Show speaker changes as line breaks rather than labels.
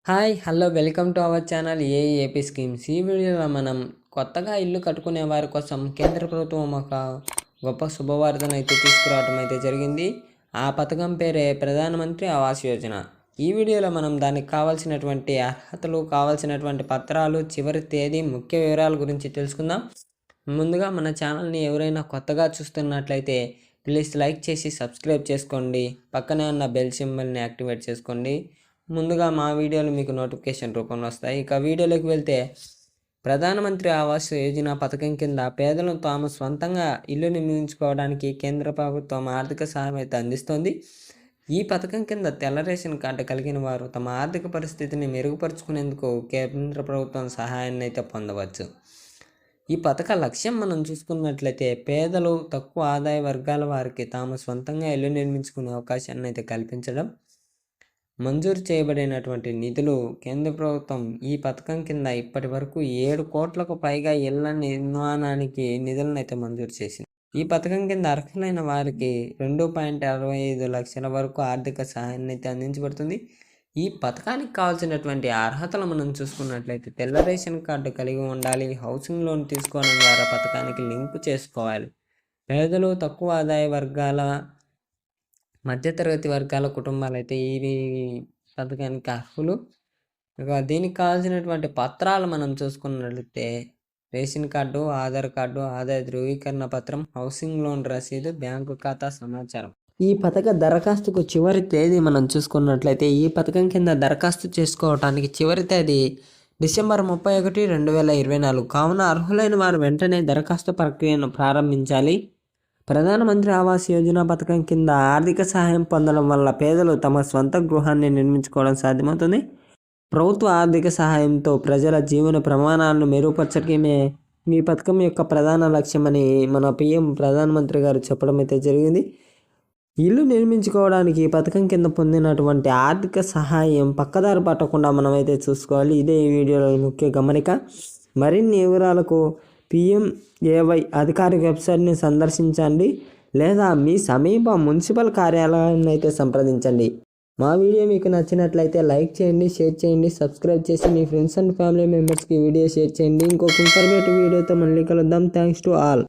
Hi hello welcome to our channel AP schemes. ఈ వీడియోలో మనం కొత్తగా ఇల్లు కట్టుకునే వారి కోసం కేంద్ర ప్రభుత్వం ఒక గొప్ప శుభవార్తను అయితే తీసుకురావడం అయితే జరిగింది. ఆ పథకం పేరే ప్రధానమంత్రి ఆవాస్ యోజన. ఈ వీడియోలో మనం దానికి కావాల్సినటువంటి అర్హతలు, కావాల్సినటువంటి పత్రాలు, చివరి తేదీ, ముఖ్య వివరాల గురించి తెలుసుకుందాం. ముందుగా మన ఛానల్ని ఎవరైనా కొత్తగా చూస్తున్నట్లయితే ప్లీజ్ లైక్ చేసి సబ్స్క్రైబ్ చేసుకోండి. పక్కనే ఉన్న బెల్ సింబల్ని యాక్టివేట్ చేసుకోండి. ముందుగా మా వీడియోలు మీకు నోటిఫికేషన్ రూపంలో వస్తాయి. ఇక వీడియోలోకి వెళ్తే, ప్రధానమంత్రి ఆవాస్ యోజన పథకం కింద పేదలు తాము స్వంతంగా ఇల్లు నిర్మించుకోవడానికి కేంద్ర ప్రభుత్వం ఆర్థిక సహాయం అయితే అందిస్తోంది. ఈ పథకం కింద తెల్ల రేషన్ కార్డు కలిగిన వారు తమ ఆర్థిక పరిస్థితిని మెరుగుపరుచుకునేందుకు కేంద్ర ప్రభుత్వం సహాయాన్ని అయితే పొందవచ్చు. ఈ పథక లక్ష్యం మనం చూసుకున్నట్లయితే పేదలు, తక్కువ ఆదాయ వర్గాల వారికి తాము స్వంతంగా ఇల్లు నిర్మించుకునే అవకాశాన్ని అయితే కల్పించడం. మంజూరు చేయబడినటువంటి నిధులు కేంద్ర ప్రభుత్వం ఈ పథకం కింద ఇప్పటి వరకు 7 కోట్లకు పైగా ఇళ్ల నిర్మాణానికి నిధులను అయితే మంజూరు చేసింది. ఈ పథకం కింద అర్హులైన వారికి 2.65 లక్షల వరకు ఆర్థిక సహాయాన్ని అయితే అందించబడుతుంది. ఈ పథకానికి కావాల్సినటువంటి అర్హతలు మనం చూసుకున్నట్లయితే తెల్ల రేషన్ కార్డు కలిగి ఉండాలి. హౌసింగ్ లోన్ తీసుకోవడం ద్వారా పథకానికి లింకు చేసుకోవాలి. పేదలు, తక్కువ ఆదాయ వర్గాల, మధ్యతరగతి వర్గాల కుటుంబాలు అయితే ఈ పథకానికి అర్హులు. ఇక దీనికి కావాల్సినటువంటి పత్రాలు మనం చూసుకున్నట్లయితే రేషన్ కార్డు, ఆధార్ కార్డు, ఆదాయ ధృవీకరణ పత్రం, హౌసింగ్ లోన్ రసీదు, బ్యాంకు ఖాతా సమాచారం. ఈ పథక దరఖాస్తుకు చివరి తేదీ మనం చూసుకున్నట్లయితే ఈ పథకం కింద దరఖాస్తు చేసుకోవడానికి చివరి తేదీ డిసెంబర్ 31, 2024. కావున అర్హులైన వారు వెంటనే దరఖాస్తు ప్రక్రియను ప్రారంభించాలి. ప్రధానమంత్రి ఆవాస్ యోజన పథకం కింద ఆర్థిక సహాయం పొందడం వల్ల పేదలు తమ స్వంత గృహాన్ని నిర్మించుకోవడం సాధ్యమవుతుంది. ప్రభుత్వ ఆర్థిక సహాయంతో ప్రజల జీవన ప్రమాణాలను మెరుగుపరచడమే ఈ పథకం యొక్క ప్రధాన లక్ష్యమని మన పిఎం ప్రధానమంత్రి గారు చెప్పడం అయితే జరిగింది. ఇల్లు నిర్మించుకోవడానికి ఈ పథకం కింద పొందినటువంటి ఆర్థిక సహాయం పక్కదారి పట్టకుండా మనమైతే చూసుకోవాలి. ఇదే ఈ వీడియోలో ముఖ్య గమనిక. మరిన్ని వివరాలకు PMAY అధికారిక వెబ్సైట్ని సందర్శించండి లేదా మీ సమీప మున్సిపల్ కార్యాలయాన్ని అయితే సంప్రదించండి. మా వీడియో మీకు నచ్చినట్లయితే లైక్ చేయండి, షేర్ చేయండి, సబ్స్క్రైబ్ చేసి మీ ఫ్రెండ్స్ అండ్ ఫ్యామిలీ మెంబర్స్కి వీడియో షేర్ చేయండి. ఇంకొక ఇన్ఫర్మేటివ్ వీడియోతో మళ్ళీ కలుద్దాం. Thanks to all.